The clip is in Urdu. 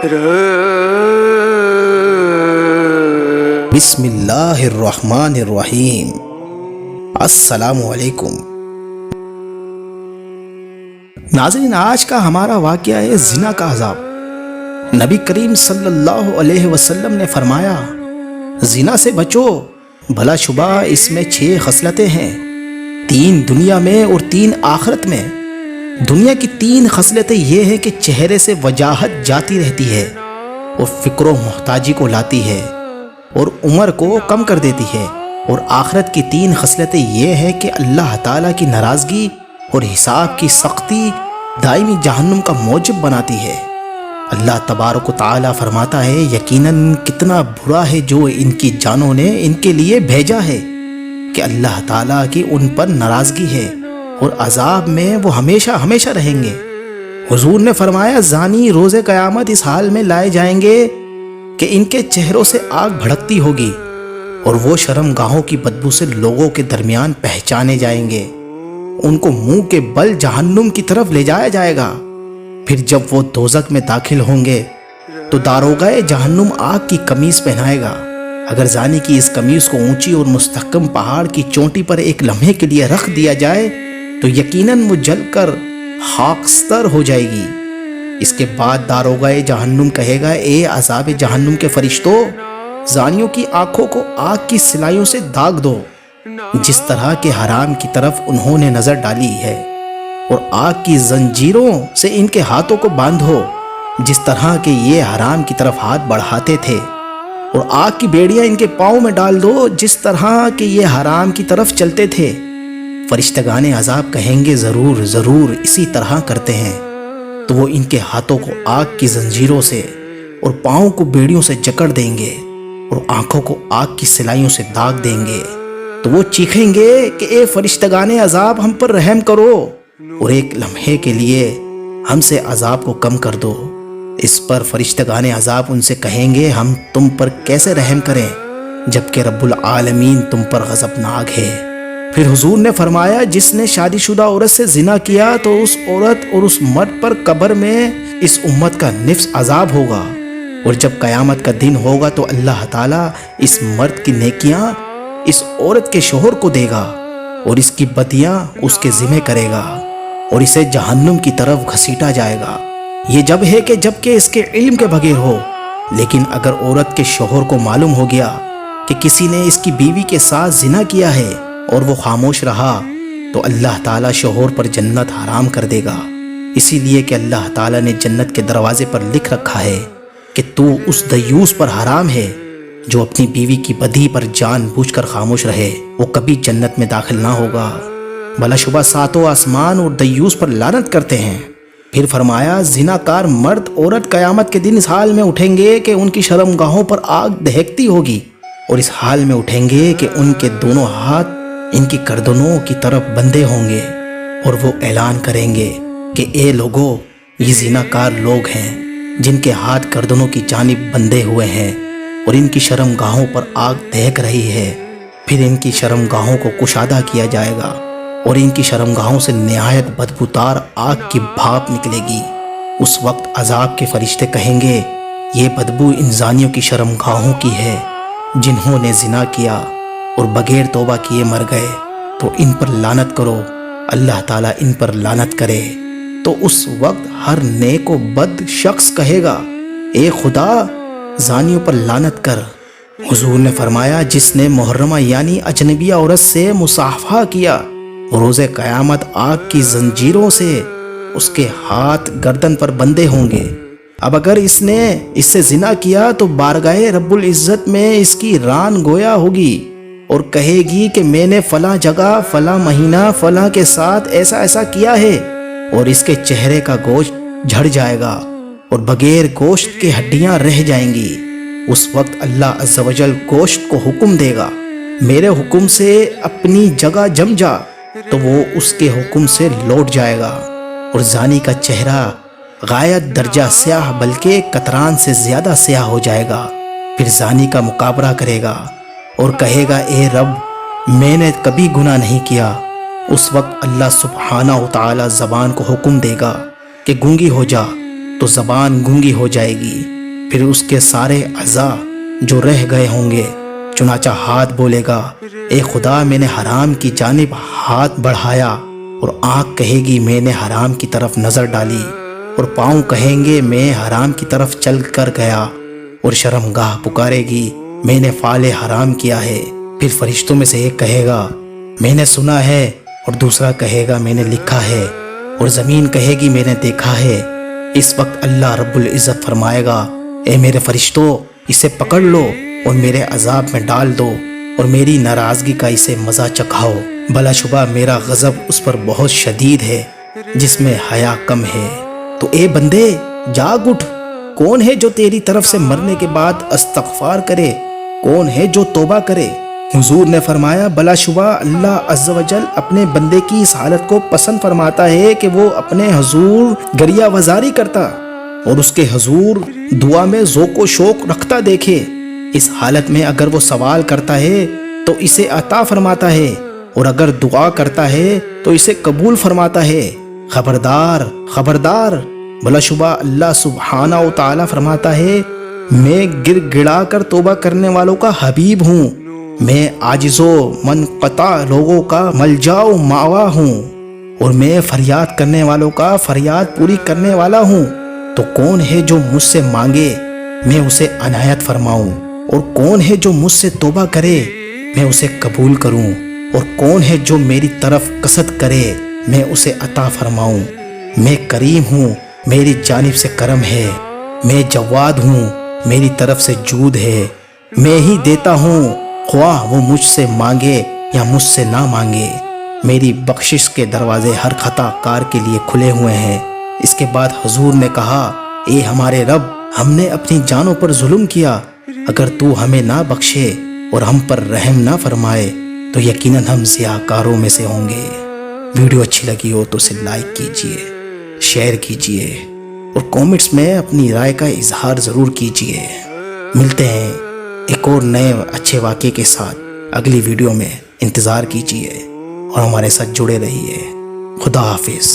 بسم اللہ الرحمن الرحیم۔ السلام علیکم ناظرین، آج کا ہمارا واقعہ ہے زنا کا عذاب۔ نبی کریم صلی اللہ علیہ وسلم نے فرمایا، زنا سے بچو، بھلا شبہ اس میں 6 خصلتیں ہیں، 3 دنیا میں اور 3 آخرت میں۔ دنیا کی 3 خصلتیں یہ ہیں کہ چہرے سے وجاہت جاتی رہتی ہے اور فکر و محتاجی کو لاتی ہے اور عمر کو کم کر دیتی ہے، اور آخرت کی 3 خصلتیں یہ ہیں کہ اللہ تعالیٰ کی ناراضگی اور حساب کی سختی دائمی جہنم کا موجب بناتی ہے۔ اللہ تبارک و تعالیٰ فرماتا ہے، یقیناً کتنا برا ہے جو ان کی جانوں نے ان کے لیے بھیجا ہے، کہ اللہ تعالیٰ کی ان پر ناراضگی ہے اور عذاب میں وہ ہمیشہ ہمیشہ رہیں گے۔ حضور نے فرمایا، زانی روز قیامت اس حال میں لائے جائیں گے کہ ان کے چہروں سے آگ بھڑکتی ہوگی، اور وہ شرم گاہوں کی بدبو سے لوگوں کے درمیان پہچانے جائیں گے۔ ان کو منہ کے بل جہنم کی طرف لے جایا جائے گا۔ پھر جب وہ دوزخ میں داخل ہوں گے تو داروغہ جہنم آگ کی قمیص پہنائے گا۔ اگر زانی کی اس قمیص کو اونچی اور مستحکم پہاڑ کی چوٹی پر ایک لمحے کے لیے رکھ دیا جائے تو یقیناً وہ جل کر خاکستر ہو جائے گی۔ اس کے بعد داروغہ جہنم کہے گا، اے عذاب جہنم کے فرشتوں، زانیوں کی آنکھوں کو آگ کی سلائیوں سے داغ دو، جس طرح کے حرام کی طرف انہوں نے نظر ڈالی ہے، اور آگ کی زنجیروں سے ان کے ہاتھوں کو باندھو، جس طرح کے یہ حرام کی طرف ہاتھ بڑھاتے تھے، اور آگ کی بیڑیاں ان کے پاؤں میں ڈال دو، جس طرح کہ یہ حرام کی طرف چلتے تھے۔ فرشتگان عذاب کہیں گے، ضرور ضرور اسی طرح کرتے ہیں۔ تو وہ ان کے ہاتھوں کو آگ کی زنجیروں سے اور پاؤں کو بیڑیوں سے جکڑ دیں گے، اور آنکھوں کو آگ کی سلائیوں سے داغ دیں گے۔ تو وہ چیخیں گے کہ اے فرشتگان عذاب، ہم پر رحم کرو، اور ایک لمحے کے لیے ہم سے عذاب کو کم کر دو۔ اس پر فرشتگان عذاب ان سے کہیں گے، ہم تم پر کیسے رحم کریں جبکہ رب العالمین تم پر غضبناک ہے۔ پھر حضور نے فرمایا، جس نے شادی شدہ عورت سے زنا کیا تو اس عورت اور اس مرد پر قبر میں اس امت کا نفس عذاب ہوگا، اور جب قیامت کا دن ہوگا تو اللہ تعالیٰ اس مرد کی نیکیاں اس عورت کے شوہر کو دے گا، اور اس کی بدیاں اس کے ذمہ کرے گا، اور اسے جہنم کی طرف گھسیٹا جائے گا۔ یہ جب ہے کہ جب کہ اس کے علم کے بغیر ہو، لیکن اگر عورت کے شوہر کو معلوم ہو گیا کہ کسی نے اس کی بیوی کے ساتھ زنا کیا ہے اور وہ خاموش رہا تو اللہ تعالیٰ شوہر پر جنت حرام کر دے گا، اسی لیے کہ اللہ تعالیٰ نے جنت کے دروازے پر لکھ رکھا ہے کہ تو اس دیوس پر حرام ہے جو اپنی بیوی کی بدی پر جان بوجھ کر خاموش رہے، وہ کبھی جنت میں داخل نہ ہوگا۔ بلا شبہ 7 آسمان اور دیوس پر لعنت کرتے ہیں۔ پھر فرمایا، زناکار مرد عورت قیامت کے دن اس حال میں اٹھیں گے کہ ان کی شرمگاہوں پر آگ دہکتی ہوگی، اور اس حال میں اٹھیں گے کہ ان کے دونوں ہاتھ ان کی گردنوں کی طرف بندھے ہوں گے، اور وہ اعلان کریں گے کہ اے لوگو، یہ زناکار لوگ ہیں جن کے ہاتھ گردنوں کی جانب بندھے ہوئے ہیں، اور ان کی شرمگاہوں پر آگ دہک رہی ہے۔ پھر ان کی شرمگاہوں کو کشادہ کیا جائے گا، اور ان کی شرمگاہوں سے نہایت بدبودار آگ کی بھاپ نکلے گی۔ اس وقت عذاب کے فرشتے کہیں گے، یہ بدبو ان زانیوں کی شرمگاہوں کی ہے جنہوں نے زنا کیا اور بغیر توبہ کیے مر گئے، تو ان پر لعنت کرو، اللہ تعالیٰ ان پر لعنت کرے۔ تو اس وقت ہر نیک و بد شخص کہے گا، اے خدا، زانیوں پر لعنت کر۔ حضور نے فرمایا، جس نے محرمہ یعنی اجنبیہ عورت سے مصافحہ کیا، روز قیامت آگ کی زنجیروں سے اس کے ہاتھ گردن پر بندھے ہوں گے۔ اب اگر اس نے اس سے زنا کیا تو بارگاہ رب العزت میں اس کی ران گویا ہوگی، اور کہے گی کہ میں نے فلاں جگہ فلاں مہینہ فلاں کے ساتھ ایسا ایسا کیا ہے، اور اس کے چہرے کا گوشت جھڑ جائے گا اور بغیر گوشت کے ہڈیاں رہ جائیں گی۔ اس وقت اللہ عز و جل گوشت کو حکم دے گا، میرے حکم سے اپنی جگہ جم جا، تو وہ اس کے حکم سے لوٹ جائے گا، اور زانی کا چہرہ غایت درجہ سیاہ بلکہ قطران سے زیادہ سیاہ ہو جائے گا۔ پھر زانی کا مقابلہ کرے گا اور کہے گا، اے رب، میں نے کبھی گناہ نہیں کیا۔ اس وقت اللہ سبحانہ و تعالی زبان کو حکم دے گا کہ گونگی ہو جا، تو زبان گونگی ہو جائے گی، پھر اس کے سارے اعضاء جو رہ گئے ہوں گے، چنانچہ ہاتھ بولے گا اے خدا میں نے حرام کی جانب ہاتھ بڑھایا، اور آنکھ کہے گی میں نے حرام کی طرف نظر ڈالی، اور پاؤں کہیں گے میں حرام کی طرف چل کر گیا، اور شرمگاہ پکارے گی میں نے فعل حرام کیا ہے۔ پھر فرشتوں میں سے ایک کہے گا میں نے سنا ہے، اور دوسرا کہے گا میں نے لکھا ہے، اور زمین کہے گی میں نے دیکھا ہے۔ اس وقت اللہ رب العزت فرمائے گا اے میرے فرشتوں، اسے پکڑ لو اور میرے عذاب میں ڈال دو، اور میری ناراضگی کا اسے مزہ چکھاؤ، بلا شبہ میرا غضب اس پر بہت شدید ہے جس میں حیا کم ہے۔ تو اے بندے جاگ اٹھ، کون ہے جو تیری طرف سے مرنے کے بعد استغفار کرے؟ کون ہے جو توبہ کرے؟ حضور نے فرمایا بلا شبہ اللہ عز و جل اپنے بندے کی اس حالت کو پسند فرماتا ہے کہ وہ اپنے حضور گریہ وزاری کرتا اور اس کے حضور دعا میں ذوق و شوق رکھتا دیکھے۔ اس حالت میں اگر وہ سوال کرتا ہے تو اسے عطا فرماتا ہے، اور اگر دعا کرتا ہے تو اسے قبول فرماتا ہے۔ خبردار خبردار، بلا شبہ اللہ سبحانہ و تعالی فرماتا ہے میں گر گڑا کر توبہ کرنے والوں کا حبیب ہوں، میں عاجز و منقطع لوگوں کا ملجا و ماوا ہوں، اور میں فریاد کرنے والوں کا فریاد پوری کرنے والا ہوں۔ تو کون ہے جو مجھ سے مانگے میں اسے عنایت فرماؤں، اور کون ہے جو مجھ سے توبہ کرے میں اسے قبول کروں، اور کون ہے جو میری طرف قصد کرے میں اسے عطا فرماؤں۔ میں کریم ہوں، میری جانب سے کرم ہے، میں جواد ہوں، میری طرف سے جود ہے، میں ہی دیتا ہوں خواہ وہ مجھ سے مانگے یا مجھ سے نہ مانگے۔ میری بخشش کے دروازے ہر خطا کار کے لیے کھلے ہوئے ہیں۔ اس کے بعد حضور نے کہا اے ہمارے رب، ہم نے اپنی جانوں پر ظلم کیا، اگر تو ہمیں نہ بخشے اور ہم پر رحم نہ فرمائے تو یقیناً ہم ضیاءکاروں میں سے ہوں گے۔ ویڈیو اچھی لگی ہو تو اسے لائک کیجئے، شیئر کیجئے، اور کومنٹس میں اپنی رائے کا اظہار ضرور کیجئے۔ ملتے ہیں ایک اور نئے اچھے واقعے کے ساتھ اگلی ویڈیو میں، انتظار کیجئے اور ہمارے ساتھ جڑے رہیے۔ خدا حافظ۔